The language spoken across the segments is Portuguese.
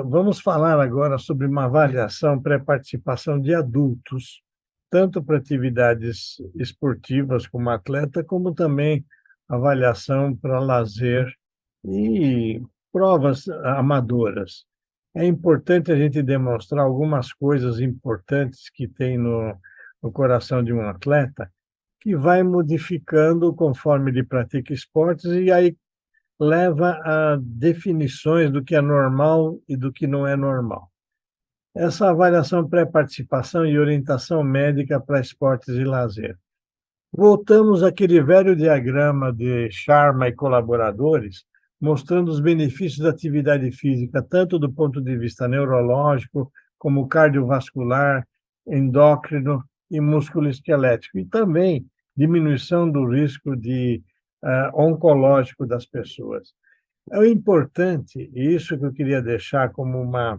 Vamos falar agora sobre uma avaliação pré-participação de adultos, tanto para atividades esportivas como atleta, como também avaliação para lazer e provas amadoras. É importante a gente demonstrar algumas coisas importantes que tem no coração de um atleta, que vai modificando conforme ele pratica esportes, e aí leva a definições do que é normal e do que não é normal. Essa avaliação pré-participação e orientação médica para esportes e lazer. Voltamos àquele velho diagrama de Sharma e colaboradores, mostrando os benefícios da atividade física, tanto do ponto de vista neurológico, como cardiovascular, endócrino e músculo-esquelético, e também diminuição do risco de oncológico das pessoas. É o importante, e isso que eu queria deixar como uma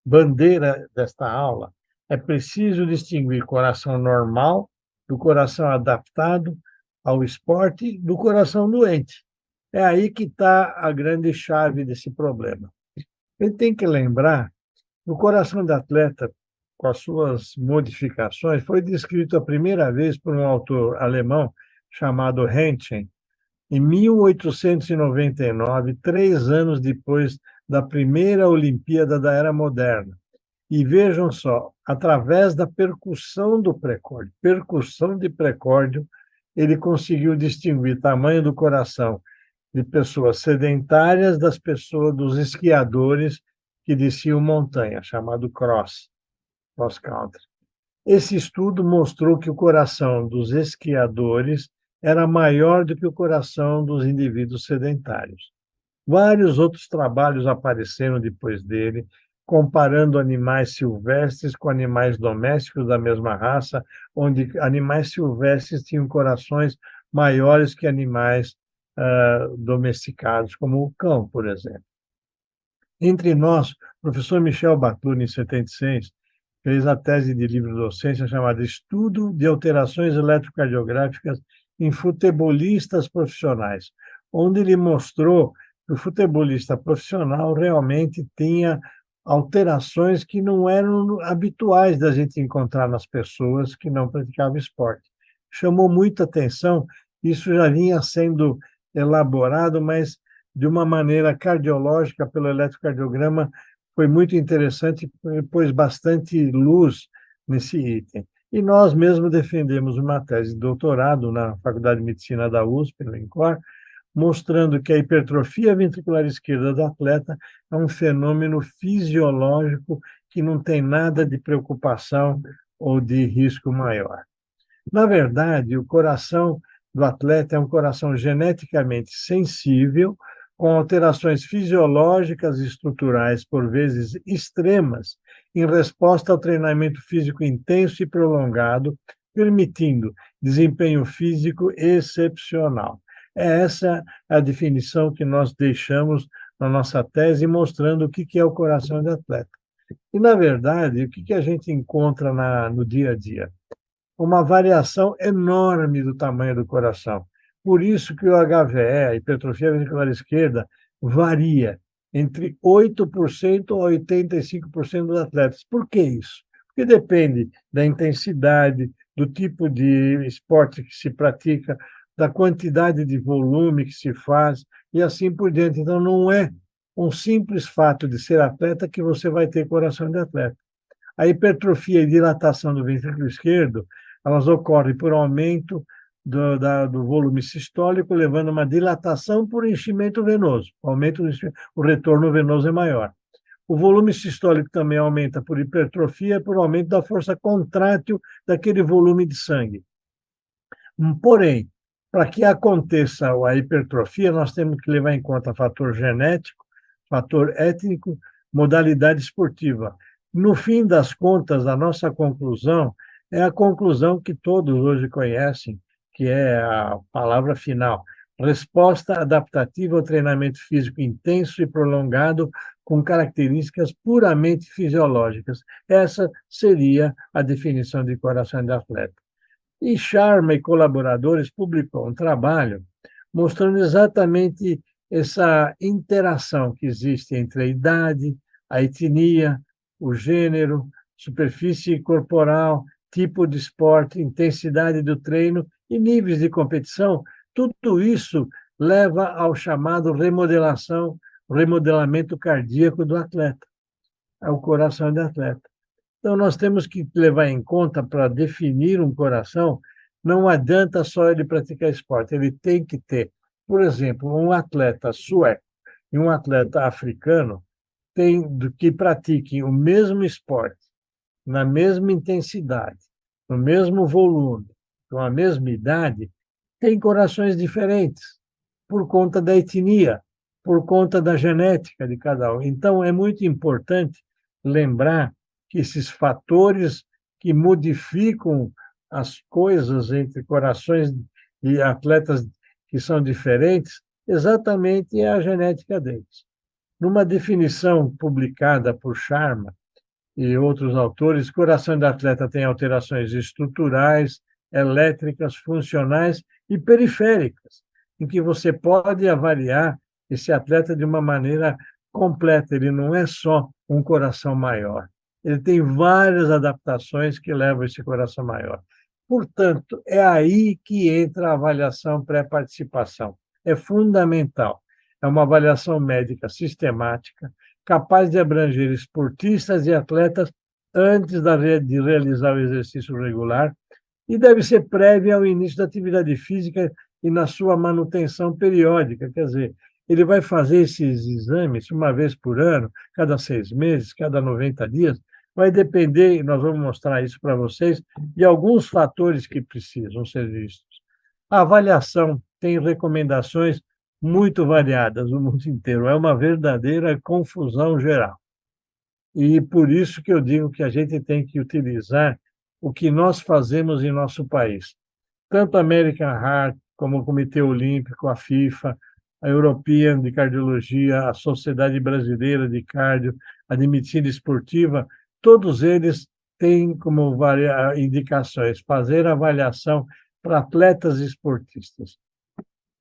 bandeira desta aula, é preciso distinguir coração normal do coração adaptado ao esporte do coração doente. É aí que está a grande chave desse problema. Ele tem que lembrar que o coração do atleta, com as suas modificações, foi descrito a primeira vez por um autor alemão chamado Röntgen, em 1899, 3 anos depois da primeira Olimpíada da Era Moderna. E vejam só, através da percussão de precórdio, ele conseguiu distinguir tamanho do coração de pessoas sedentárias das pessoas, dos esquiadores que desciam montanha, chamado cross country. Esse estudo mostrou que o coração dos esquiadores era maior do que o coração dos indivíduos sedentários. Vários outros trabalhos apareceram depois dele, comparando animais silvestres com animais domésticos da mesma raça, onde animais silvestres tinham corações maiores que animais domesticados, como o cão, por exemplo. Entre nós, o professor Michel Batuni, em 76, fez a tese de livre-docência chamada Estudo de Alterações Eletrocardiográficas em Futebolistas Profissionais, onde ele mostrou que o futebolista profissional realmente tinha alterações que não eram habituais da gente encontrar nas pessoas que não praticavam esporte. Chamou muita atenção, isso já vinha sendo elaborado, mas de uma maneira cardiológica, pelo eletrocardiograma, foi muito interessante, pôs bastante luz nesse item. E nós mesmos defendemos uma tese de doutorado na Faculdade de Medicina da USP, no INCOR, mostrando que a hipertrofia ventricular esquerda do atleta é um fenômeno fisiológico que não tem nada de preocupação ou de risco maior. Na verdade, o coração do atleta é um coração geneticamente sensível, com alterações fisiológicas e estruturais, por vezes extremas, em resposta ao treinamento físico intenso e prolongado, permitindo desempenho físico excepcional. É essa a definição que nós deixamos na nossa tese, mostrando o que é o coração do atleta. E, na verdade, o que a gente encontra no dia a dia? Uma variação enorme do tamanho do coração. Por isso que o HVE, a hipertrofia ventricular esquerda, varia entre 8% a 85% dos atletas. Por que isso? Porque depende da intensidade, do tipo de esporte que se pratica, da quantidade de volume que se faz e assim por diante. Então, não é um simples fato de ser atleta que você vai ter coração de atleta. A hipertrofia e dilatação do ventrículo esquerdo, elas ocorrem por aumento do volume sistólico, levando a uma dilatação por enchimento venoso. O retorno venoso é maior. O volume sistólico também aumenta por hipertrofia, por aumento da força contrátil daquele volume de sangue. Porém, para que aconteça a hipertrofia, nós temos que levar em conta fator genético, fator étnico, modalidade esportiva. No fim das contas, a nossa conclusão é a conclusão que todos hoje conhecem, que é a palavra final: resposta adaptativa ao treinamento físico intenso e prolongado com características puramente fisiológicas. Essa seria a definição de coração de atleta. E Sharma e colaboradores publicou um trabalho mostrando exatamente essa interação que existe entre a idade, a etnia, o gênero, superfície corporal, tipo de esporte, intensidade do treino e níveis de competição. Tudo isso leva ao chamado remodelamento cardíaco do atleta, ao coração do atleta. Então, nós temos que levar em conta, para definir um coração, não adianta só ele praticar esporte, ele tem que ter, por exemplo, um atleta sueco e um atleta africano que pratiquem o mesmo esporte, na mesma intensidade, no mesmo volume, com a mesma idade, têm corações diferentes, por conta da etnia, por conta da genética de cada um. Então, é muito importante lembrar que esses fatores que modificam as coisas entre corações e atletas que são diferentes, exatamente é a genética deles. Numa definição publicada por Sharma e outros autores, o coração do atleta tem alterações estruturais, elétricas, funcionais e periféricas, em que você pode avaliar esse atleta de uma maneira completa. Ele não é só um coração maior, ele tem várias adaptações que levam a esse coração maior. Portanto, é aí que entra a avaliação pré-participação. É fundamental. É uma avaliação médica sistemática, capaz de abranger esportistas e atletas antes de realizar o exercício regular e deve ser prévia ao início da atividade física e na sua manutenção periódica. Quer dizer, ele vai fazer esses exames uma vez por ano, cada 6 meses, cada 90 dias, vai depender, e nós vamos mostrar isso para vocês, de alguns fatores que precisam ser vistos. A avaliação tem recomendações muito variadas no mundo inteiro, é uma verdadeira confusão geral. E por isso que eu digo que a gente tem que utilizar o que nós fazemos em nosso país. Tanto a American Heart, como o Comitê Olímpico, a FIFA, a European de Cardiologia, a Sociedade Brasileira de Cardio, a de Medicina Esportiva, todos eles têm como indicações fazer avaliação para atletas e esportistas.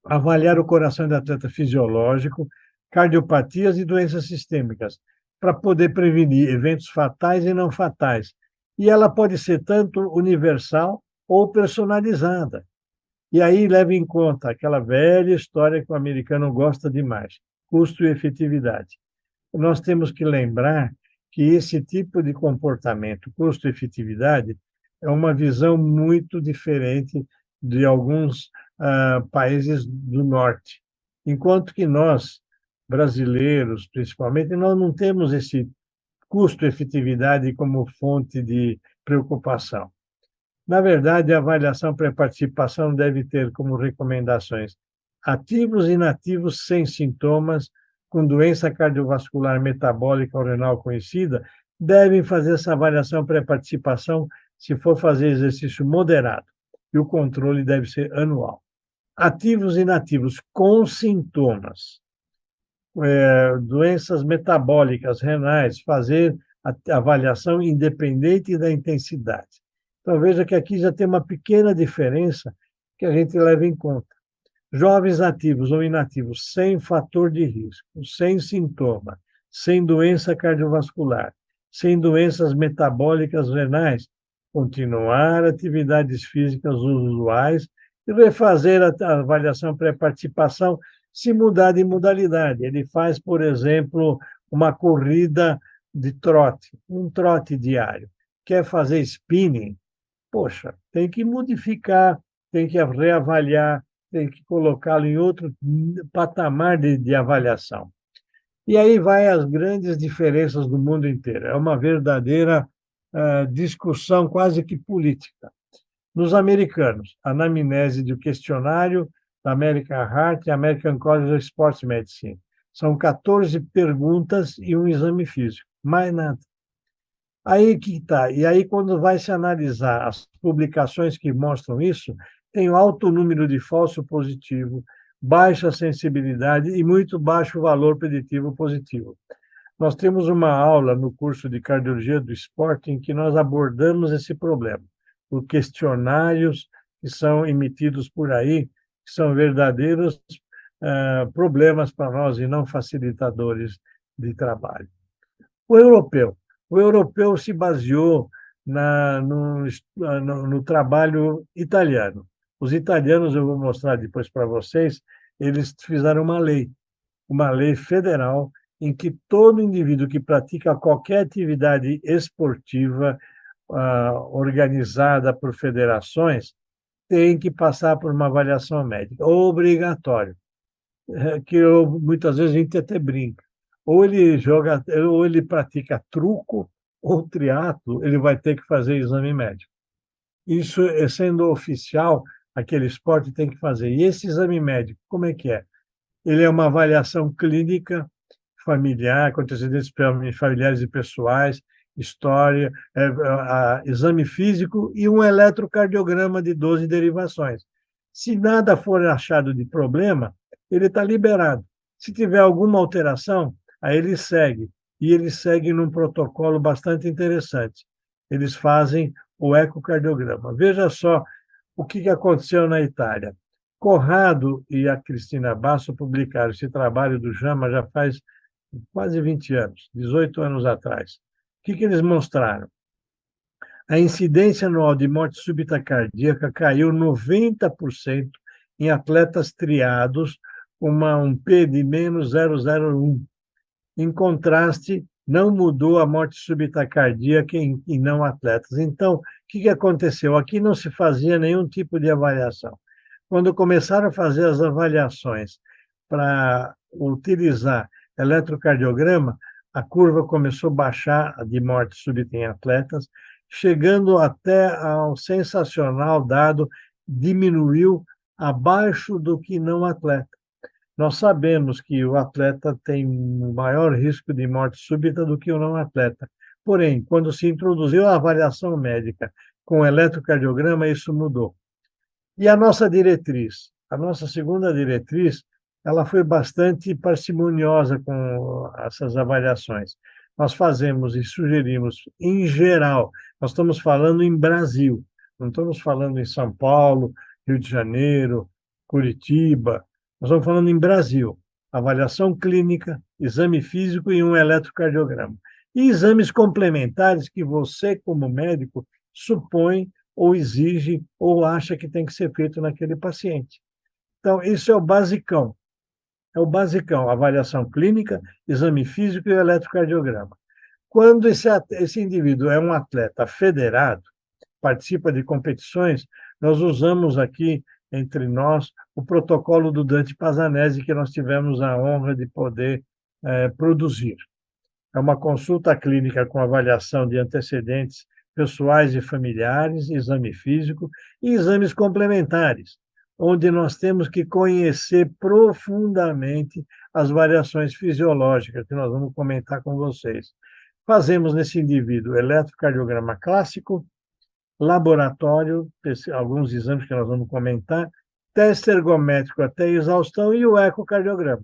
Avaliar o coração do atleta fisiológico, cardiopatias e doenças sistêmicas, para poder prevenir eventos fatais e não fatais. E ela pode ser tanto universal ou personalizada. E aí leva em conta aquela velha história que o americano gosta demais, custo e efetividade. Nós temos que lembrar que esse tipo de comportamento, custo e efetividade, é uma visão muito diferente de alguns países do norte. Enquanto que nós, brasileiros, principalmente, nós não temos esse custo e efetividade como fonte de preocupação. Na verdade, a avaliação pré-participação deve ter como recomendações ativos e inativos sem sintomas, com doença cardiovascular metabólica ou renal conhecida, devem fazer essa avaliação pré-participação se for fazer exercício moderado, e o controle deve ser anual. Ativos e inativos com sintomas, doenças metabólicas, renais, fazer a avaliação independente da intensidade. Então, veja que aqui já tem uma pequena diferença que a gente leva em conta. Jovens ativos ou inativos sem fator de risco, sem sintoma, sem doença cardiovascular, sem doenças metabólicas renais, continuar atividades físicas usuais e refazer a avaliação pré-participação se mudar de modalidade. Ele faz, por exemplo, uma corrida de trote, um trote diário. Quer fazer spinning? Poxa, tem que modificar, tem que reavaliar, tem que colocá-lo em outro patamar de avaliação. E aí vai as grandes diferenças do mundo inteiro. É uma verdadeira discussão quase que política. Nos americanos, a anamnese do questionário da American Heart e American College of Sports Medicine. São 14 perguntas e um exame físico, mais nada. Aí que está. E aí, quando vai se analisar as publicações que mostram isso, tem alto número de falso positivo, baixa sensibilidade e muito baixo valor preditivo positivo. Nós temos uma aula no curso de Cardiologia do Esporte em que nós abordamos esse problema. Os questionários que são emitidos por aí, que são verdadeiros problemas para nós e não facilitadores de trabalho. O europeu. O europeu se baseou no trabalho italiano. Os italianos, eu vou mostrar depois para vocês, eles fizeram uma lei federal em que todo indivíduo que pratica qualquer atividade esportiva organizada por federações tem que passar por uma avaliação médica, obrigatório, que muitas vezes a gente até brinca. Ou ele pratica truco, ou triatlo, ele vai ter que fazer exame médico. Isso, sendo oficial, aquele esporte tem que fazer. E esse exame médico, como é que é? Ele é uma avaliação clínica familiar, com antecedentes familiares e pessoais, história, exame físico e um eletrocardiograma de 12 derivações. Se nada for achado de problema, ele está liberado. Se tiver alguma alteração, aí ele segue. E ele segue num protocolo bastante interessante. Eles fazem o ecocardiograma. Veja só o que aconteceu na Itália. Corrado e a Cristina Basso publicaram esse trabalho do JAMA já faz quase 20 anos, 18 anos atrás. O que eles mostraram? A incidência anual de morte súbita cardíaca caiu 90% em atletas triados, com um P de menos 0,01. Em contraste, não mudou a morte súbita cardíaca em não atletas. Então, o que aconteceu? Aqui não se fazia nenhum tipo de avaliação. Quando começaram a fazer as avaliações para utilizar eletrocardiograma, a curva começou a baixar de morte súbita em atletas, chegando até ao sensacional dado, diminuiu abaixo do que não atleta. Nós sabemos que o atleta tem um maior risco de morte súbita do que o não atleta. Porém, quando se introduziu a avaliação médica com eletrocardiograma, isso mudou. E a nossa diretriz, a nossa segunda diretriz, ela foi bastante parcimoniosa com essas avaliações. Nós fazemos e sugerimos, em geral, nós estamos falando em Brasil, não estamos falando em São Paulo, Rio de Janeiro, Curitiba, nós estamos falando em Brasil, avaliação clínica, exame físico e um eletrocardiograma. E exames complementares que você, como médico, supõe ou exige ou acha que tem que ser feito naquele paciente. Então, isso é o basicão. É o basicão, avaliação clínica, exame físico e eletrocardiograma. Quando esse indivíduo é um atleta federado, participa de competições, nós usamos aqui, entre nós, o protocolo do Dante Pazzanese, que nós tivemos a honra de poder produzir. É uma consulta clínica com avaliação de antecedentes pessoais e familiares, exame físico e exames complementares, onde nós temos que conhecer profundamente as variações fisiológicas, que nós vamos comentar com vocês. Fazemos nesse indivíduo eletrocardiograma clássico, laboratório, alguns exames que nós vamos comentar, teste ergométrico até exaustão e o ecocardiograma.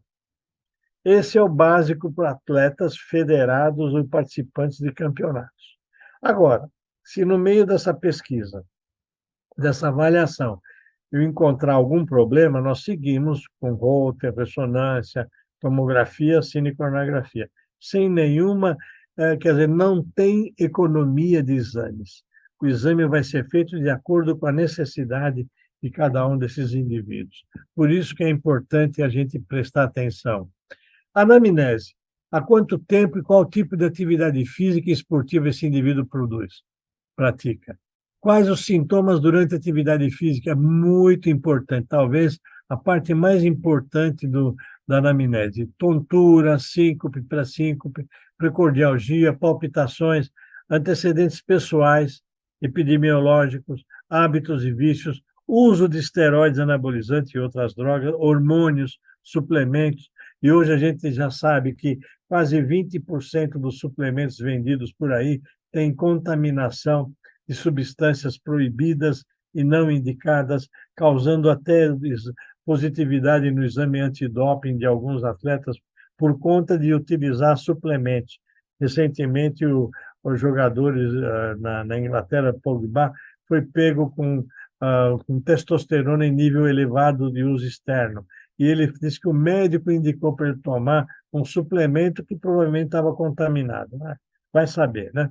Esse é o básico para atletas federados ou participantes de campeonatos. Agora, se no meio dessa pesquisa, dessa avaliação, eu encontrar algum problema, nós seguimos com Holter, ressonância, tomografia, cinecoronografia, sem nenhuma, quer dizer, não tem economia de exames. O exame vai ser feito de acordo com a necessidade de cada um desses indivíduos. Por isso que é importante a gente prestar atenção. Anamnese. Há quanto tempo e qual tipo de atividade física e esportiva esse indivíduo pratica? Quais os sintomas durante a atividade física? Muito importante, talvez a parte mais importante da anamnese. Tontura, síncope, pré-síncope, precordialgia, palpitações, antecedentes pessoais, epidemiológicos, hábitos e vícios, uso de esteroides anabolizantes e outras drogas, hormônios, suplementos. E hoje a gente já sabe que quase 20% dos suplementos vendidos por aí têm contaminação de substâncias proibidas e não indicadas, causando até positividade no exame antidoping de alguns atletas por conta de utilizar suplementos. Recentemente, os jogadores na Inglaterra, Pogba, foi pego com testosterona em nível elevado de uso externo. e ele disse que o médico indicou para ele tomar um suplemento que provavelmente estava contaminado, né? Vai saber, né?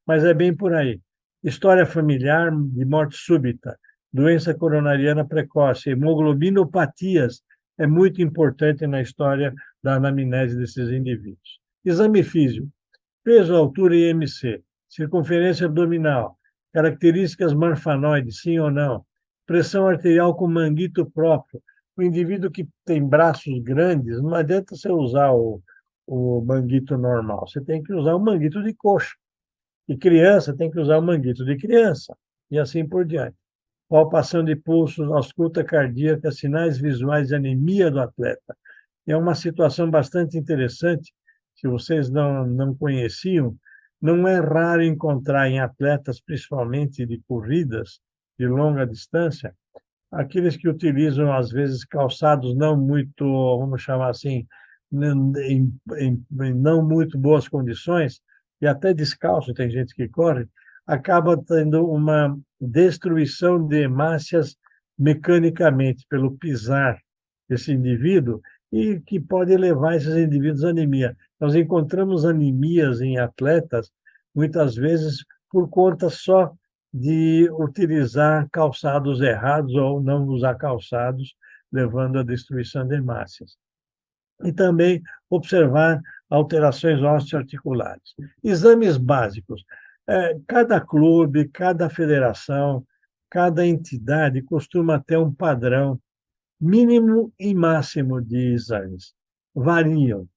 Mas é bem por aí. História familiar de morte súbita, doença coronariana precoce, hemoglobinopatias, é muito importante na história da anamnese desses indivíduos. Exame físico, peso, altura e IMC, circunferência abdominal, características marfanoides, sim ou não, pressão arterial com manguito próprio. O indivíduo que tem braços grandes, não adianta você usar o manguito normal, você tem que usar o manguito de coxa. E criança tem que usar o manguito de criança, e assim por diante. Palpação de pulsos, ausculta cardíaca, sinais visuais de anemia do atleta. É uma situação bastante interessante, se vocês não conheciam, não é raro encontrar em atletas, principalmente de corridas de longa distância, aqueles que utilizam, às vezes, calçados não muito, vamos chamar assim, em não muito boas condições, e até descalço, tem gente que corre, acaba tendo uma destruição de hemácias mecanicamente, pelo pisar desse indivíduo, e que pode levar esses indivíduos à anemia. Nós encontramos anemias em atletas, muitas vezes por conta só de utilizar calçados errados ou não usar calçados, levando à destruição de hemácias. E também observar alterações osteoarticulares. Exames básicos. Cada clube, cada federação, cada entidade costuma ter um padrão mínimo e máximo de exames. Variam.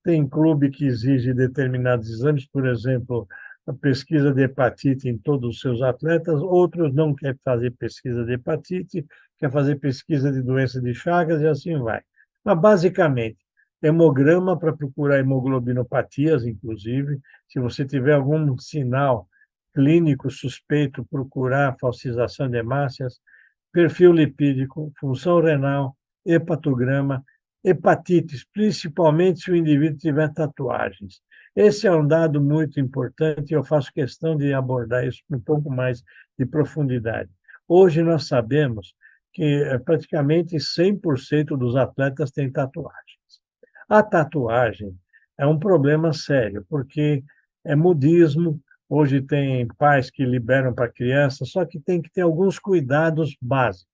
Tem clube que exige determinados exames, por exemplo, a pesquisa de hepatite em todos os seus atletas, outros não querem fazer pesquisa de hepatite, quer fazer pesquisa de doença de Chagas e assim vai. Mas, basicamente, hemograma para procurar hemoglobinopatias, inclusive, se você tiver algum sinal clínico suspeito, procurar falsização de hemácias, perfil lipídico, função renal, hepatograma, hepatites, principalmente se o indivíduo tiver tatuagens. Esse é um dado muito importante e eu faço questão de abordar isso com um pouco mais de profundidade. Hoje nós sabemos que praticamente 100% dos atletas têm tatuagens. A tatuagem é um problema sério, porque é modismo, hoje tem pais que liberam para criança, só que tem que ter alguns cuidados básicos.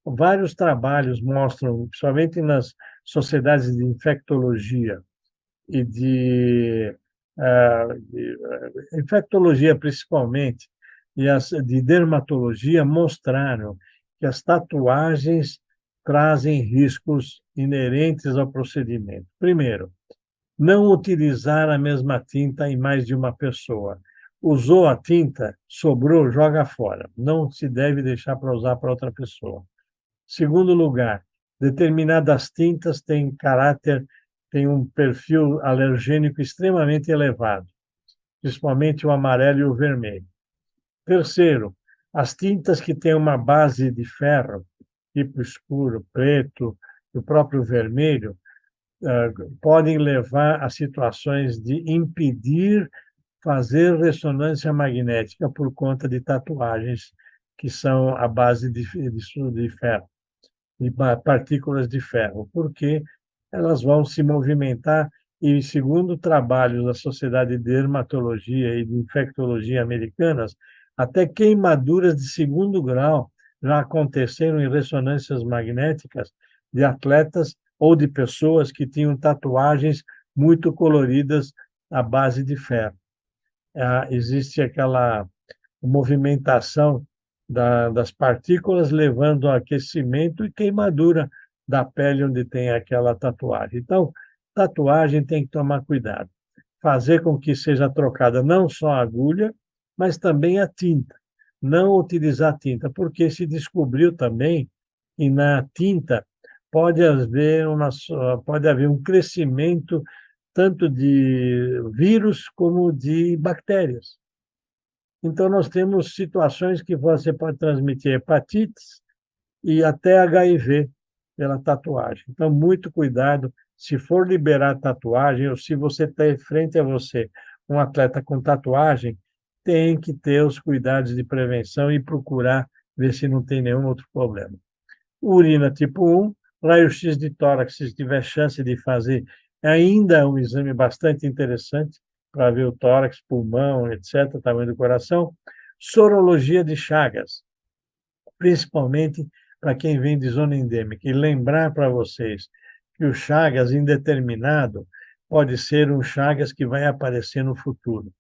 Vários trabalhos mostram, principalmente nas sociedades de infectologia e de infectologia principalmente, e as de dermatologia, mostraram que as tatuagens trazem riscos inerentes ao procedimento. Primeiro, não utilizar a mesma tinta em mais de uma pessoa. Usou a tinta, sobrou, joga fora. Não se deve deixar para usar para outra pessoa. Segundo lugar, determinadas tintas têm um perfil alergênico extremamente elevado, principalmente o amarelo e o vermelho. Terceiro, as tintas que têm uma base de ferro, tipo escuro, preto, o próprio vermelho, podem levar a situações de impedir fazer ressonância magnética por conta de tatuagens que são à base de ferro, de partículas de ferro, porque elas vão se movimentar e, segundo trabalhos da Sociedade de Dermatologia e de Infectologia americanas, até queimaduras de segundo grau já aconteceram em ressonâncias magnéticas de atletas ou de pessoas que tinham tatuagens muito coloridas à base de ferro. Existe aquela movimentação das partículas levando ao aquecimento e queimadura da pele onde tem aquela tatuagem. Então, tatuagem tem que tomar cuidado. Fazer com que seja trocada não só a agulha, mas também a tinta. Não utilizar tinta, porque se descobriu também que na tinta pode haver um crescimento tanto de vírus como de bactérias. Então, nós temos situações que você pode transmitir hepatites e até HIV pela tatuagem. Então, muito cuidado. Se for liberar tatuagem, ou se você tem frente a você um atleta com tatuagem, tem que ter os cuidados de prevenção e procurar ver se não tem nenhum outro problema. Urina tipo 1, Raio-X de tórax, se tiver chance de fazer, ainda é um exame bastante interessante para ver o tórax, pulmão, etc., tamanho do coração. Sorologia de Chagas, principalmente para quem vem de zona endêmica. E lembrar para vocês que o Chagas indeterminado pode ser um Chagas que vai aparecer no futuro.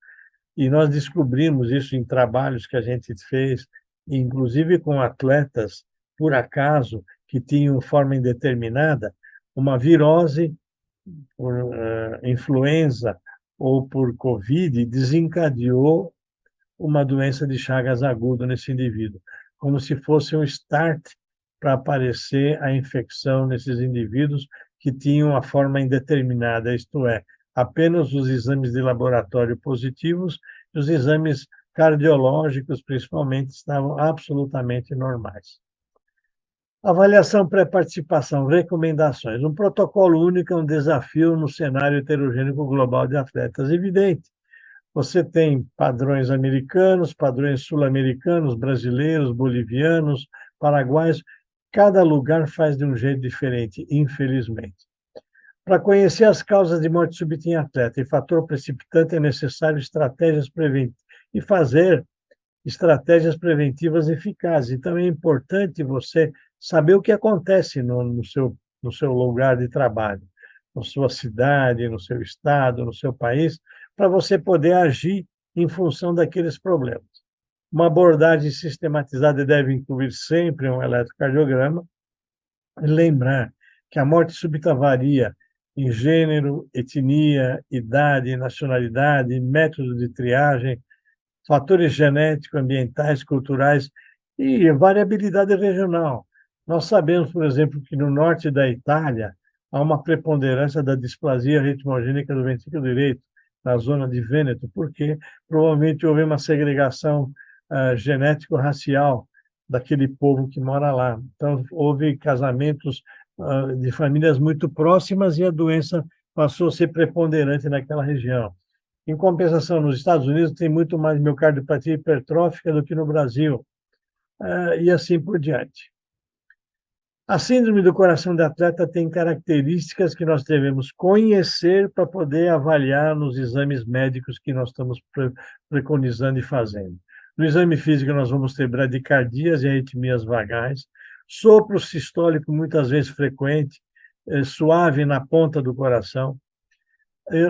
E nós descobrimos isso em trabalhos que a gente fez, inclusive com atletas, por acaso, que tinham forma indeterminada, uma virose por influenza ou por Covid desencadeou uma doença de Chagas agudo nesse indivíduo, como se fosse um start para aparecer a infecção nesses indivíduos que tinham a forma indeterminada, isto é, apenas os exames de laboratório positivos e os exames cardiológicos, principalmente, estavam absolutamente normais. Avaliação pré-participação, recomendações. Um protocolo único é um desafio no cenário heterogêneo global de atletas. Evidente, você tem padrões americanos, padrões sul-americanos, brasileiros, bolivianos, paraguaios. Cada lugar faz de um jeito diferente, infelizmente. Para conhecer as causas de morte súbita em atleta e fator precipitante, é necessário estratégias preventivas e fazer estratégias preventivas eficazes. Então, é importante você saber o que acontece no seu lugar de trabalho, na sua cidade, no seu estado, no seu país, para você poder agir em função daqueles problemas. Uma abordagem sistematizada deve incluir sempre um eletrocardiograma e lembrar que a morte súbita varia em gênero, etnia, idade, nacionalidade, método de triagem, fatores genéticos, ambientais, culturais e variabilidade regional. Nós sabemos, por exemplo, que no norte da Itália há uma preponderância da displasia ritmogênica do ventrículo direito, na zona de Vêneto, porque provavelmente houve uma segregação genético-racial daquele povo que mora lá. Então, houve casamentos de famílias muito próximas e a doença passou a ser preponderante naquela região. Em compensação, nos Estados Unidos tem muito mais miocardiopatia hipertrófica do que no Brasil, e assim por diante. A síndrome do coração de atleta tem características que nós devemos conhecer para poder avaliar nos exames médicos que nós estamos preconizando e fazendo. No exame físico, nós vamos ter bradicardias e arritmias vagais, sopro sistólico muitas vezes frequente, suave na ponta do coração.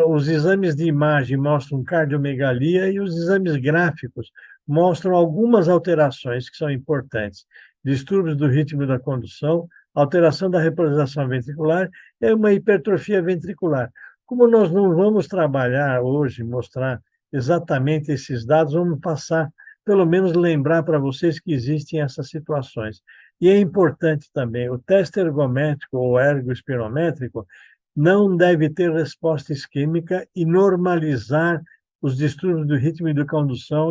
Os exames de imagem mostram cardiomegalia e os exames gráficos mostram algumas alterações que são importantes. Distúrbios do ritmo da condução, alteração da repolarização ventricular e uma hipertrofia ventricular. Como nós não vamos trabalhar hoje, mostrar exatamente esses dados, vamos passar, pelo menos lembrar para vocês que existem essas situações. E é importante também, o teste ergométrico ou ergoespirométrico não deve ter resposta isquêmica e normalizar os distúrbios do ritmo e da condução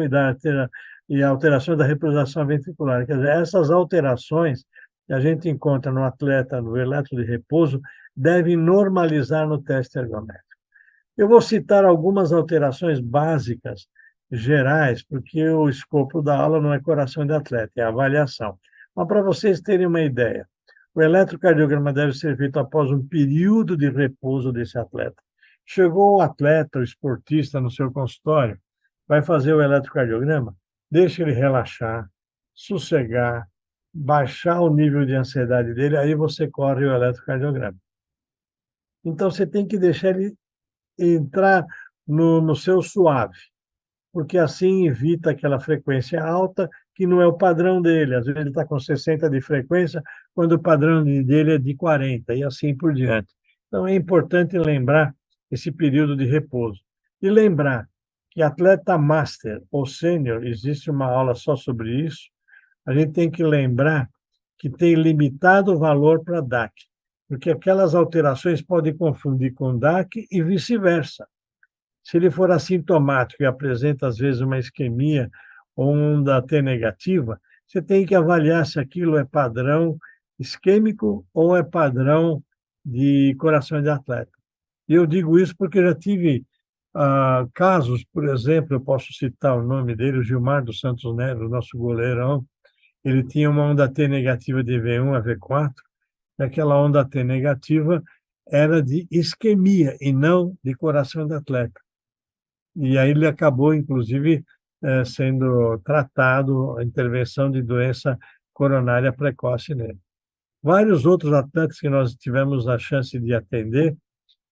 e alterações da repolarização ventricular. Quer dizer, essas alterações que a gente encontra no atleta no eletro de repouso devem normalizar no teste ergométrico. Eu vou citar algumas alterações básicas, gerais, porque o escopo da aula não é coração de atleta, é avaliação. Mas para vocês terem uma ideia, o eletrocardiograma deve ser feito após um período de repouso desse atleta. Chegou o atleta, o esportista no seu consultório, vai fazer o eletrocardiograma, deixa ele relaxar, sossegar, baixar o nível de ansiedade dele, aí você corre o eletrocardiograma. Então, você tem que deixar ele entrar no seu suave, porque assim evita aquela frequência alta, que não é o padrão dele. Às vezes ele está com 60 de frequência, quando o padrão dele é de 40, e assim por diante. Então, é importante lembrar esse período de repouso. E lembrar que atleta master ou sênior, existe uma aula só sobre isso, a gente tem que lembrar que tem limitado valor para DAC, porque aquelas alterações podem confundir com DAC e vice-versa. Se ele for assintomático e apresenta, às vezes, uma isquemia ou onda T negativa, você tem que avaliar se aquilo é padrão isquêmico ou é padrão de coração de atleta. E eu digo isso porque já tive casos, por exemplo, eu posso citar o nome dele, o Gilmar dos Santos Neto, nosso goleirão, ele tinha uma onda T negativa de V1 a V4, e aquela onda T negativa era de isquemia e não de coração de atleta. E aí ele acabou, inclusive, sendo tratado, a intervenção de doença coronária precoce nele. Vários outros atletas que nós tivemos a chance de atender,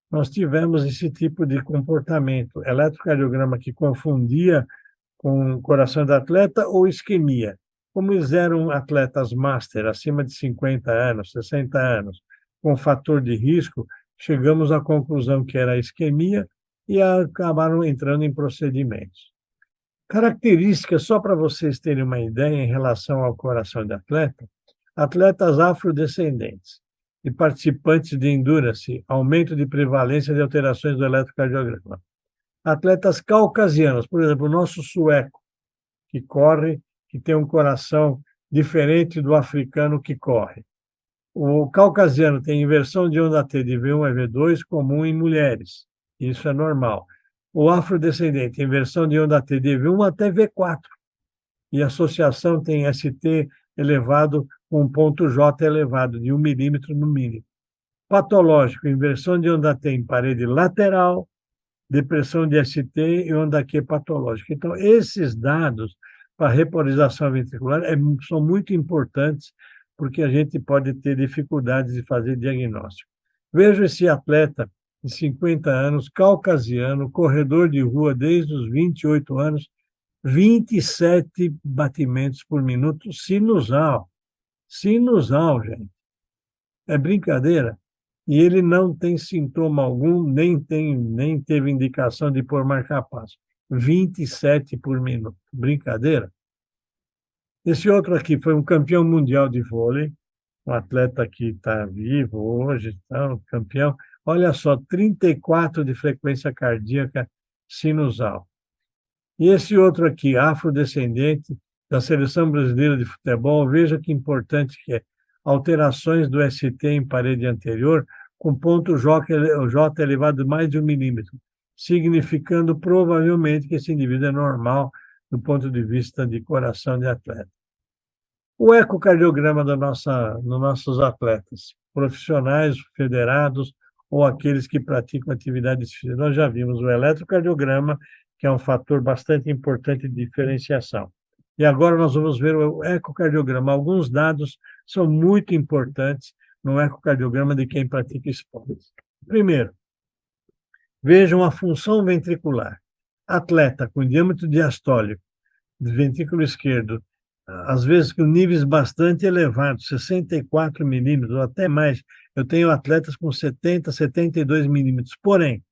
nós tivemos esse tipo de comportamento, eletrocardiograma que confundia com coração de atleta ou isquemia. Como eles eram atletas master, acima de 50 anos, 60 anos, com fator de risco, chegamos à conclusão que era isquemia e acabaram entrando em procedimentos. Características, só para vocês terem uma ideia em relação ao coração de atleta, atletas afrodescendentes e participantes de endurance, aumento de prevalência de alterações do eletrocardiograma. Atletas caucasianos, por exemplo, o nosso sueco, que corre, que tem um coração diferente do africano que corre. O caucasiano tem inversão de onda T de V1 a V2 comum em mulheres. Isso é normal. O afrodescendente, inversão de onda T de V1 até V4. E a associação tem ST elevado com ponto J elevado, de 1 milímetro no mínimo. Patológico, inversão de onda T em parede lateral, depressão de ST e onda Q patológica. Então, esses dados para repolarização ventricular são muito importantes, porque a gente pode ter dificuldades de fazer diagnóstico. Vejo esse atleta de 50 anos, caucasiano, corredor de rua desde os 28 anos, 27 batimentos por minuto, sinusal. Sinusal, gente. É brincadeira. E ele não tem sintoma algum, nem teve indicação de pôr marca-passo. 27 por minuto. Brincadeira? Esse outro aqui foi um campeão mundial de vôlei, um atleta que está vivo hoje, tá, um campeão. Olha só, 34 de frequência cardíaca sinusal. E esse outro aqui, afrodescendente, da Seleção Brasileira de Futebol, veja que importante que é. Alterações do ST em parede anterior, com ponto J elevado mais de 1 milímetro, significando provavelmente que esse indivíduo é normal do ponto de vista de coração de atleta. O ecocardiograma dos nossos atletas, profissionais, federados ou aqueles que praticam atividades físicas. Nós já vimos o eletrocardiograma, que é um fator bastante importante de diferenciação. E agora nós vamos ver o ecocardiograma. Alguns dados são muito importantes no ecocardiograma de quem pratica esportes. Primeiro, vejam a função ventricular. Atleta com diâmetro diastólico do ventrículo esquerdo, às vezes com níveis bastante elevados, 64 milímetros ou até mais. Eu tenho atletas com 70, 72 milímetros. Porém,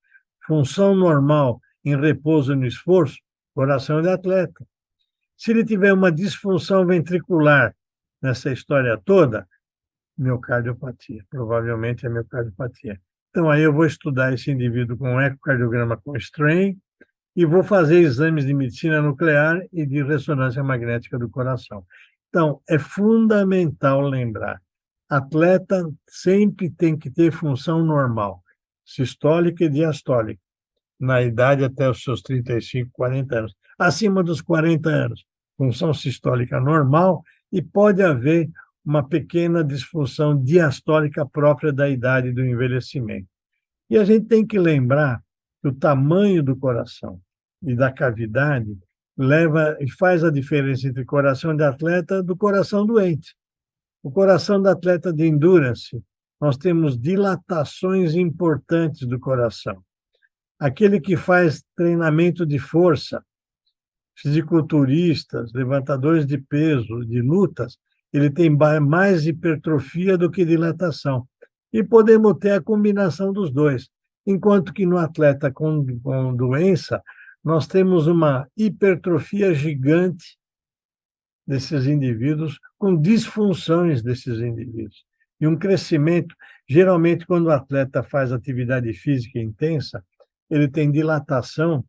função normal em repouso e no esforço, coração de atleta. Se ele tiver uma disfunção ventricular nessa história toda, miocardiopatia, provavelmente é miocardiopatia. Então, aí eu vou estudar esse indivíduo com um ecocardiograma com strain e vou fazer exames de medicina nuclear e de ressonância magnética do coração. Então, é fundamental lembrar, atleta sempre tem que ter função normal, sistólica e diastólica, na idade até os seus 35, 40 anos. Acima dos 40 anos, função sistólica normal e pode haver uma pequena disfunção diastólica própria da idade do envelhecimento. E a gente tem que lembrar que o tamanho do coração e da cavidade leva e faz a diferença entre coração de atleta e do coração doente. O coração do atleta de endurance, nós temos dilatações importantes do coração. Aquele que faz treinamento de força, fisiculturistas, levantadores de peso, de lutas, ele tem mais hipertrofia do que dilatação. E podemos ter a combinação dos dois. Enquanto que no atleta com doença, nós temos uma hipertrofia gigante desses indivíduos, com disfunções desses indivíduos. E um crescimento, geralmente quando o atleta faz atividade física intensa, ele tem dilatação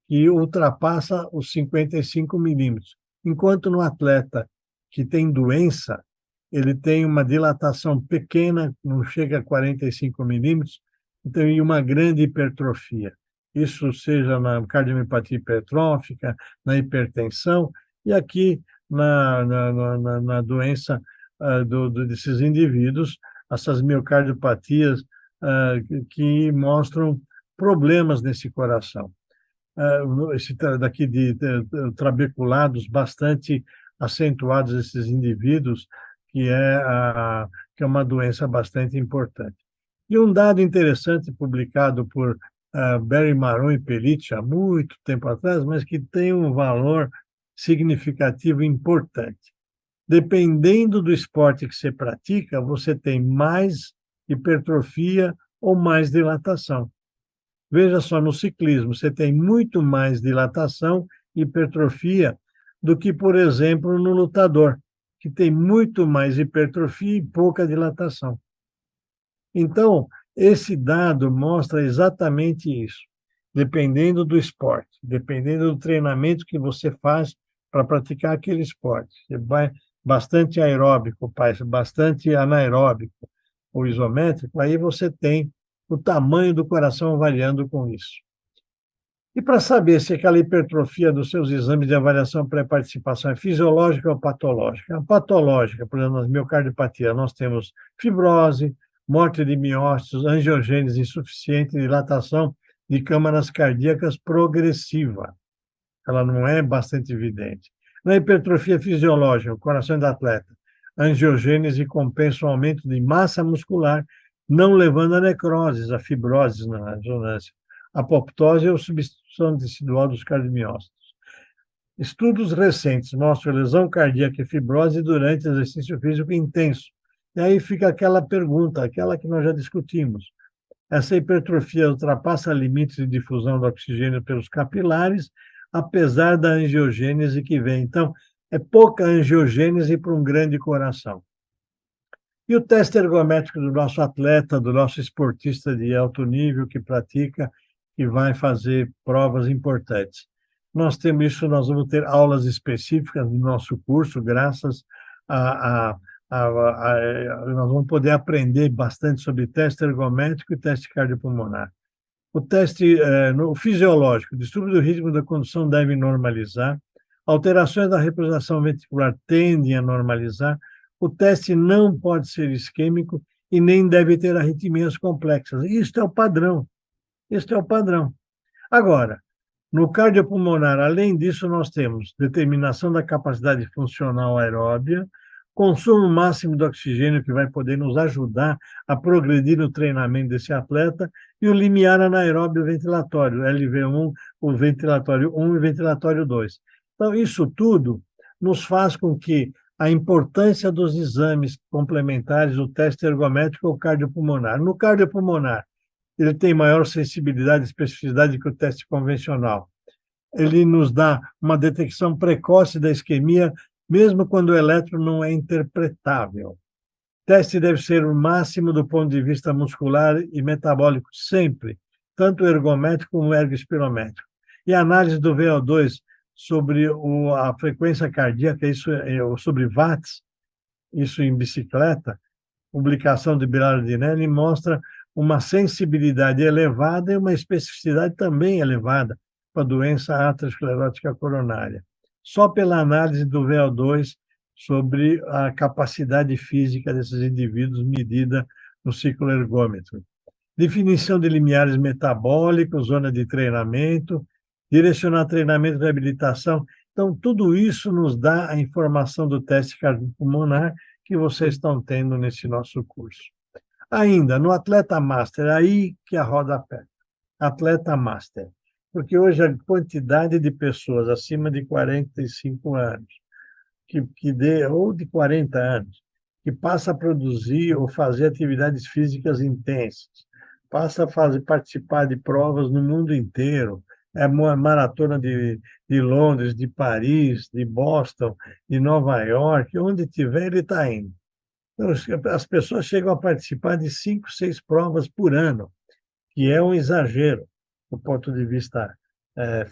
que ultrapassa os 55 milímetros. Enquanto no atleta que tem doença, ele tem uma dilatação pequena, não chega a 45 milímetros, então, e uma grande hipertrofia. Isso seja na cardiomiopatia hipertrófica, na hipertensão, e aqui na doença desses indivíduos, essas miocardiopatias que mostram problemas nesse coração. Esse daqui de trabeculados bastante acentuados, esses indivíduos, que é uma doença bastante importante. E um dado interessante publicado por Barry Maron e Pellicci há muito tempo atrás, mas que tem um valor significativo importante. Dependendo do esporte que você pratica, você tem mais hipertrofia ou mais dilatação. Veja só, no ciclismo, você tem muito mais dilatação e hipertrofia do que, por exemplo, no lutador, que tem muito mais hipertrofia e pouca dilatação. Então, esse dado mostra exatamente isso. Dependendo do esporte, dependendo do treinamento que você faz para praticar aquele esporte, você vai bastante aeróbico, bastante anaeróbico ou isométrico, aí você tem o tamanho do coração variando com isso. E para saber se aquela hipertrofia dos seus exames de avaliação pré-participação é fisiológica ou patológica? A patológica, por exemplo, nas miocardiopatias, nós temos fibrose, morte de miócitos, angiogênese insuficiente, dilatação de câmaras cardíacas progressiva. Ela não é bastante evidente. Na hipertrofia fisiológica, o coração do atleta, angiogênese compensa o aumento de massa muscular, não levando a necroses, a fibroses na ressonância, apoptose ou substituição tecidual dos cardiomiócitos. Estudos recentes mostram lesão cardíaca e fibrose durante exercício físico intenso. E aí fica aquela pergunta, aquela que nós já discutimos. Essa hipertrofia ultrapassa limites de difusão do oxigênio pelos capilares, apesar da angiogênese que vem. Então, é pouca angiogênese para um grande coração. E o teste ergométrico do nosso atleta, do nosso esportista de alto nível que pratica, que vai fazer provas importantes. Nós temos isso, nós vamos ter aulas específicas no nosso curso, graças nós vamos poder aprender bastante sobre teste ergométrico e teste cardiopulmonar. O teste no fisiológico, o distúrbio do ritmo da condução deve normalizar, alterações da representação ventricular tendem a normalizar, o teste não pode ser isquêmico e nem deve ter arritmias complexas. Isto é o padrão. Este é o padrão. Agora, no cardiopulmonar, além disso, nós temos determinação da capacidade funcional aeróbia, consumo máximo de oxigênio, que vai poder nos ajudar a progredir no treinamento desse atleta, e o limiar anaeróbio ventilatório, LV1, o ventilatório 1 e o ventilatório 2. Então, isso tudo nos faz com que a importância dos exames complementares, o teste ergométrico ou cardiopulmonar. No cardiopulmonar, ele tem maior sensibilidade e especificidade que o teste convencional. Ele nos dá uma detecção precoce da isquemia, mesmo quando o eletro não é interpretável. O teste deve ser o máximo do ponto de vista muscular e metabólico, sempre, tanto ergométrico como ergospirométrico. E a análise do VO2 sobre a frequência cardíaca, isso sobre watts, isso em bicicleta, publicação de Bilardinelli, mostra uma sensibilidade elevada e uma especificidade também elevada para a doença aterosclerótica coronária. Só pela análise do VO2 sobre a capacidade física desses indivíduos medida no ciclo ergômetro. Definição de limiares metabólicos, zona de treinamento, direcionar treinamento e reabilitação. Então, tudo isso nos dá a informação do teste cardiopulmonar que vocês estão tendo nesse nosso curso. Ainda, no Atleta Master, aí que a roda aperta. Atleta Master. Porque hoje a quantidade de pessoas acima de 45 anos, ou de 40 anos, que passa a produzir ou fazer atividades físicas intensas, passa a participar de provas no mundo inteiro, é uma maratona de Londres, de Paris, de Boston, de Nova York, onde tiver ele está indo. Então, as pessoas chegam a participar de 5, 6 provas por ano, que é um exagero do ponto de vista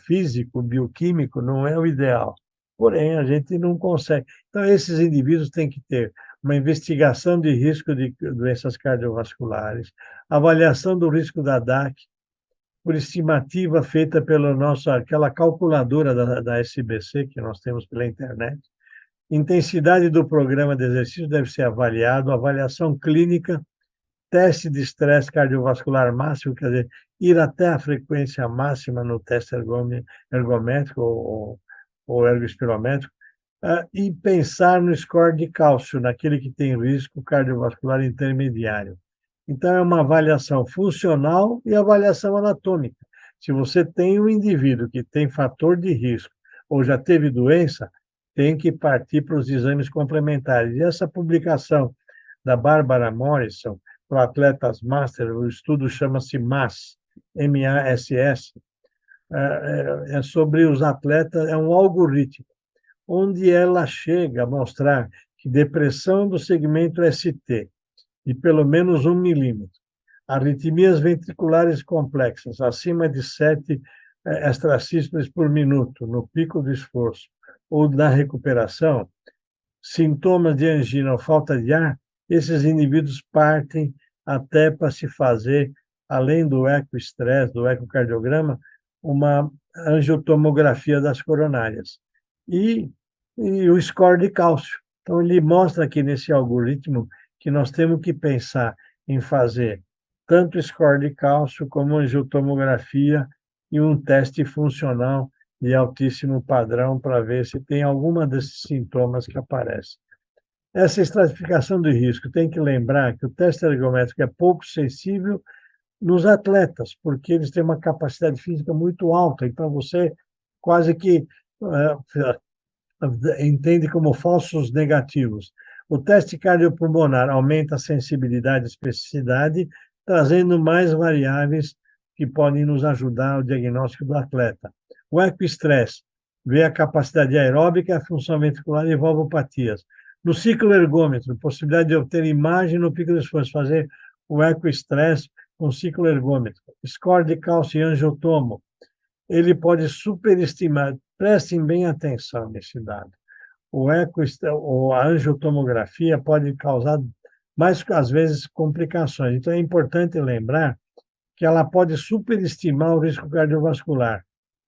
físico, bioquímico, não é o ideal. Porém, a gente não consegue. Então, esses indivíduos têm que ter uma investigação de risco de doenças cardiovasculares, avaliação do risco da DAC, por estimativa feita pela aquela calculadora da SBC, que nós temos pela internet. Intensidade do programa de exercício deve ser avaliado, avaliação clínica teste de estresse cardiovascular máximo, quer dizer, ir até a frequência máxima no teste ergométrico ou ergospirométrico, e pensar no score de cálcio, naquele que tem risco cardiovascular intermediário. Então, é uma avaliação funcional e avaliação anatômica. Se você tem um indivíduo que tem fator de risco ou já teve doença, tem que partir para os exames complementares. E essa publicação da Barbara Morrison, para atletas master, o estudo chama-se MASS, M-A-S-S, é sobre os atletas, é um algoritmo, onde ela chega a mostrar que depressão do segmento ST, de pelo menos 1 milímetro, arritmias ventriculares complexas, acima de 7 extrasístoles por minuto, no pico do esforço, ou na recuperação, sintomas de angina ou falta de ar, esses indivíduos partem até para se fazer, além do ecoestresse, do ecocardiograma, uma angiotomografia das coronárias. E o score de cálcio. Então, ele mostra aqui nesse algoritmo que nós temos que pensar em fazer tanto score de cálcio como angiotomografia e um teste funcional de altíssimo padrão para ver se tem alguma desses sintomas que aparecem. Essa estratificação de risco, tem que lembrar que o teste ergométrico é pouco sensível nos atletas, porque eles têm uma capacidade física muito alta, então você quase que entende como falsos negativos. O teste cardiopulmonar aumenta a sensibilidade e especificidade, trazendo mais variáveis que podem nos ajudar ao diagnóstico do atleta. O ecoestresse vê a capacidade aeróbica, a função ventricular e valvopatias. No ciclo ergômetro, possibilidade de obter imagem no pico do esforço, fazer o ecoestresse com ciclo ergômetro. Score de cálcio e angiotomo, ele pode superestimar, prestem bem atenção nesse dado. Ou a angiotomografia pode causar mais, às vezes, complicações. Então, é importante lembrar que ela pode superestimar o risco cardiovascular.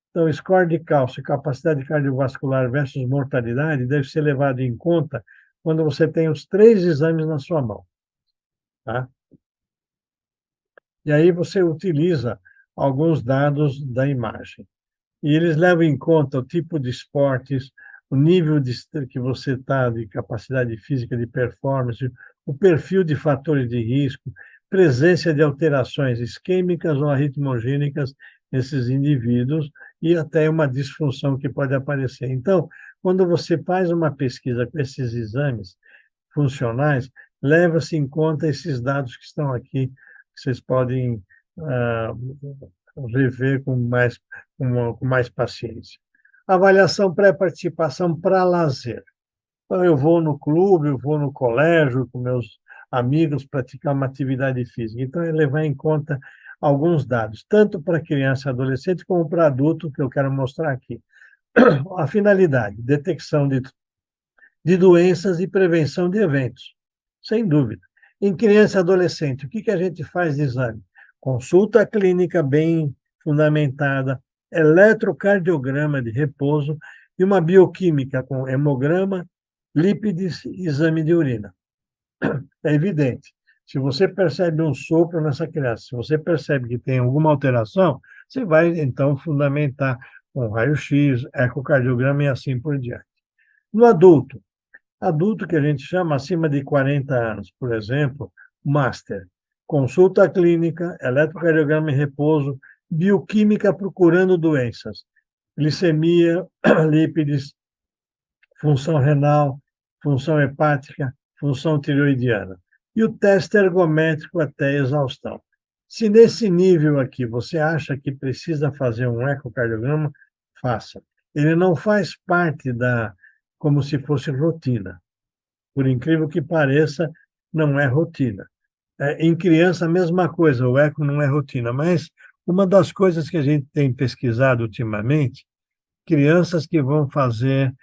Então, score de cálcio, capacidade cardiovascular versus mortalidade deve ser levado em conta quando você tem os 3 exames na sua mão. Tá? E aí você utiliza alguns dados da imagem. E eles levam em conta o tipo de esportes, o nível que você está de capacidade física, de performance, o perfil de fatores de risco, presença de alterações isquêmicas ou arritmogênicas nesses indivíduos e até uma disfunção que pode aparecer. Então, quando você faz uma pesquisa com esses exames funcionais, leva-se em conta esses dados que estão aqui, que vocês podem rever com mais paciência. Avaliação pré-participação para lazer. Então, eu vou no clube, eu vou no colégio com meus amigos praticar uma atividade física. Então, é levar em conta alguns dados, tanto para criança e adolescente como para adulto, que eu quero mostrar aqui. A finalidade, detecção de doenças e prevenção de eventos, sem dúvida. Em criança e adolescente, o que a gente faz de exame? Consulta clínica bem fundamentada, eletrocardiograma de repouso e uma bioquímica com hemograma, lípides e exame de urina. É evidente. Se você percebe um sopro nessa criança, se você percebe que tem alguma alteração, você vai, então, fundamentar com raio-x, ecocardiograma e assim por diante. No adulto que a gente chama acima de 40 anos, por exemplo, master, consulta clínica, eletrocardiograma em repouso, bioquímica procurando doenças, glicemia, lípides, função renal, função hepática, função tireoidiana. E o teste ergométrico até exaustão. Se nesse nível aqui você acha que precisa fazer um ecocardiograma, faça. Ele não faz parte como se fosse rotina. Por incrível que pareça, não é rotina. Em criança, a mesma coisa, o eco não é rotina, mas uma das coisas que a gente tem pesquisado ultimamente, crianças que vão fazer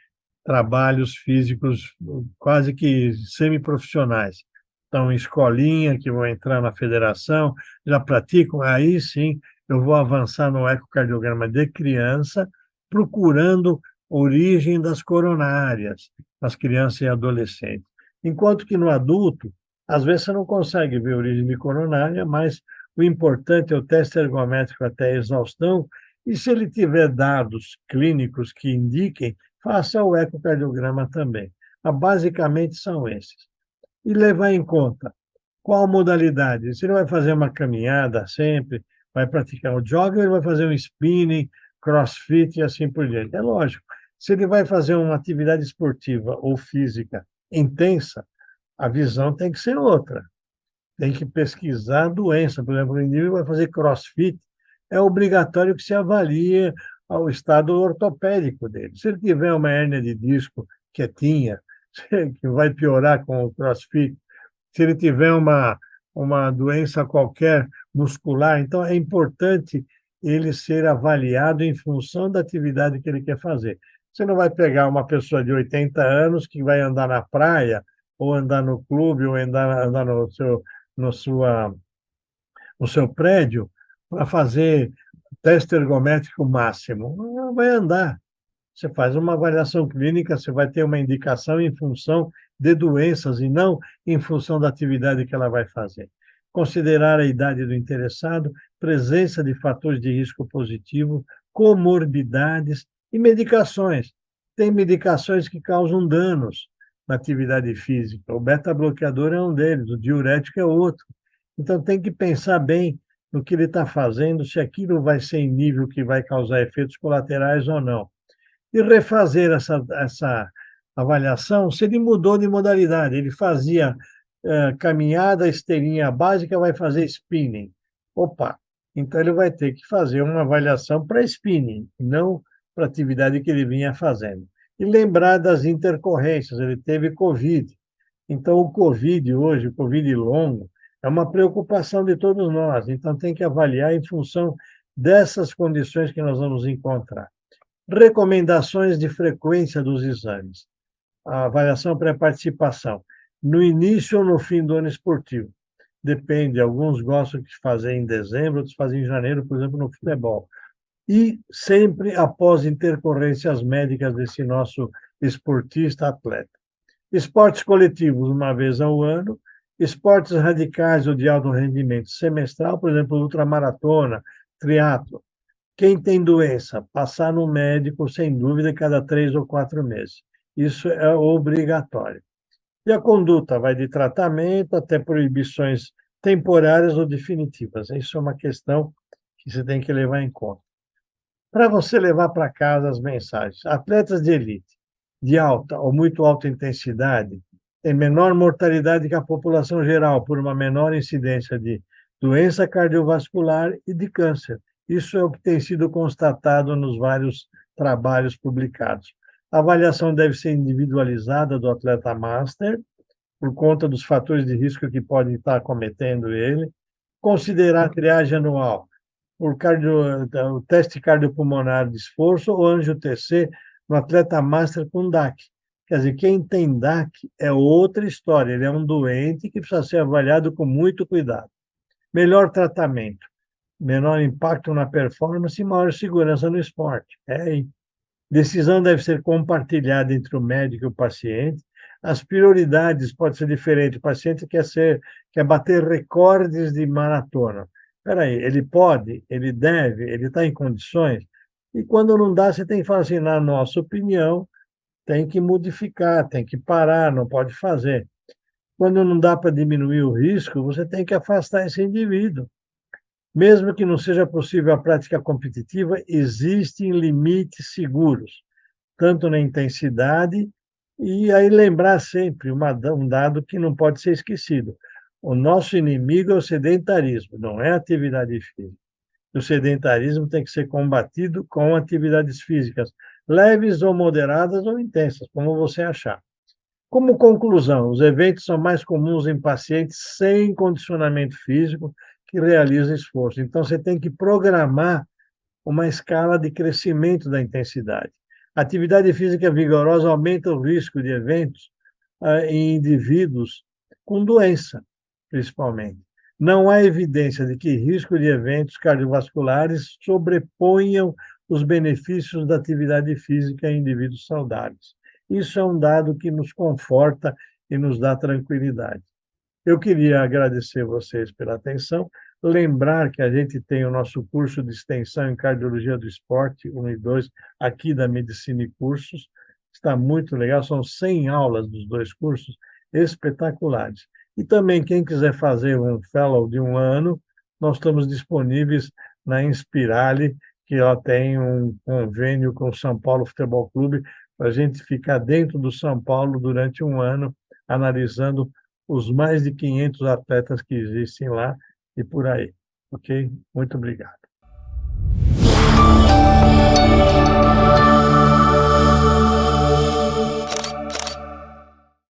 trabalhos físicos quase que semiprofissionais, estão em escolinha, que vão entrar na federação, já praticam, aí sim eu vou avançar no ecocardiograma de criança, procurando origem das coronárias, nas crianças e adolescentes. Enquanto que no adulto, Às vezes você não consegue ver a origem de coronária, mas o importante é o teste ergométrico até a exaustão, e se ele tiver dados clínicos que indiquem, faça o ecocardiograma também. Basicamente são esses. E levar em conta qual modalidade. Se ele vai fazer uma caminhada sempre, vai praticar o jogging, ele vai fazer um spinning, crossfit e assim por diante. É lógico, se ele vai fazer uma atividade esportiva ou física intensa, a visão tem que ser outra. Tem que pesquisar a doença. Por exemplo, o indivíduo vai fazer crossfit, é obrigatório que se avalie o estado ortopédico dele. Se ele tiver uma hérnia de disco quietinha, que vai piorar com o crossfit, se ele tiver uma doença qualquer muscular, então é importante ele ser avaliado em função da atividade que ele quer fazer. Você não vai pegar uma pessoa de 80 anos que vai andar na praia, ou andar no clube, ou andar no, sua, no seu prédio, para fazer teste ergométrico máximo. Não vai andar. Você faz uma avaliação clínica, você vai ter uma indicação em função de doenças e não em função da atividade que ela vai fazer. Considerar a idade do interessado, presença de fatores de risco positivo, comorbidades e medicações. Tem medicações que causam danos na atividade física. O beta-bloqueador é um deles, o diurético é outro. Então, tem que pensar bem no que ele está fazendo, se aquilo vai ser em nível que vai causar efeitos colaterais ou não e refazer essa avaliação se ele mudou de modalidade. Ele fazia caminhada, esteirinha básica, vai fazer spinning. Opa, então ele vai ter que fazer uma avaliação para spinning, não para a atividade que ele vinha fazendo. E lembrar das intercorrências, ele teve Covid. Então, o Covid hoje, o Covid longo, é uma preocupação de todos nós. Então, tem que avaliar em função dessas condições que nós vamos encontrar. Recomendações de frequência dos exames. A avaliação pré-participação. No início ou no fim do ano esportivo. Depende, alguns gostam de fazer em dezembro, outros fazem em janeiro, por exemplo, no futebol. E sempre após intercorrências médicas desse nosso esportista atleta. Esportes coletivos, uma vez ao ano. Esportes radicais ou de alto rendimento semestral, por exemplo, ultramaratona, triatlo. Quem tem doença, passar no médico, sem dúvida, cada 3 ou 4 meses. Isso é obrigatório. E a conduta vai de tratamento até proibições temporárias ou definitivas. Isso é uma questão que você tem que levar em conta. Para você levar para casa as mensagens. Atletas de elite, de alta ou muito alta intensidade, têm menor mortalidade que a população geral, por uma menor incidência de doença cardiovascular e de câncer. Isso é o que tem sido constatado nos vários trabalhos publicados. A avaliação deve ser individualizada do atleta master, por conta dos fatores de risco que podem estar cometendo ele. Considerar a triagem anual, o teste cardiopulmonar de esforço ou angio-TC no atleta master com DAC. Quer dizer, quem tem DAC é outra história, ele é um doente que precisa ser avaliado com muito cuidado. Melhor tratamento, menor impacto na performance e maior segurança no esporte. Decisão deve ser compartilhada entre o médico e o paciente. As prioridades podem ser diferentes. O paciente quer bater recordes de maratona. Espera aí, ele pode, ele deve, ele está em condições? E quando não dá, você tem que falar assim, na nossa opinião, tem que modificar, tem que parar, não pode fazer. Quando não dá para diminuir o risco, você tem que afastar esse indivíduo. Mesmo que não seja possível a prática competitiva, existem limites seguros, tanto na intensidade, e aí lembrar sempre um dado que não pode ser esquecido. O nosso inimigo é o sedentarismo, não é a atividade física. O sedentarismo tem que ser combatido com atividades físicas, leves ou moderadas ou intensas, como você achar. Como conclusão, os eventos são mais comuns em pacientes sem condicionamento físico que realizam esforço. Então, você tem que programar uma escala de crescimento da intensidade. A atividade física vigorosa aumenta o risco de eventos em indivíduos com doença, principalmente. Não há evidência de que risco de eventos cardiovasculares sobreponham os benefícios da atividade física em indivíduos saudáveis. Isso é um dado que nos conforta e nos dá tranquilidade. Eu queria agradecer vocês pela atenção, lembrar que a gente tem o nosso curso de extensão em Cardiologia do Esporte, 1 e 2, aqui da Medicina e Cursos, está muito legal, são 100 aulas dos dois cursos, espetaculares. E também, quem quiser fazer um fellow de 1 ano, nós estamos disponíveis na Inspirali, que ela tem um convênio com o São Paulo Futebol Clube, para a gente ficar dentro do São Paulo durante 1 ano, analisando os mais de 500 atletas que existem lá e por aí. Ok? Muito obrigado.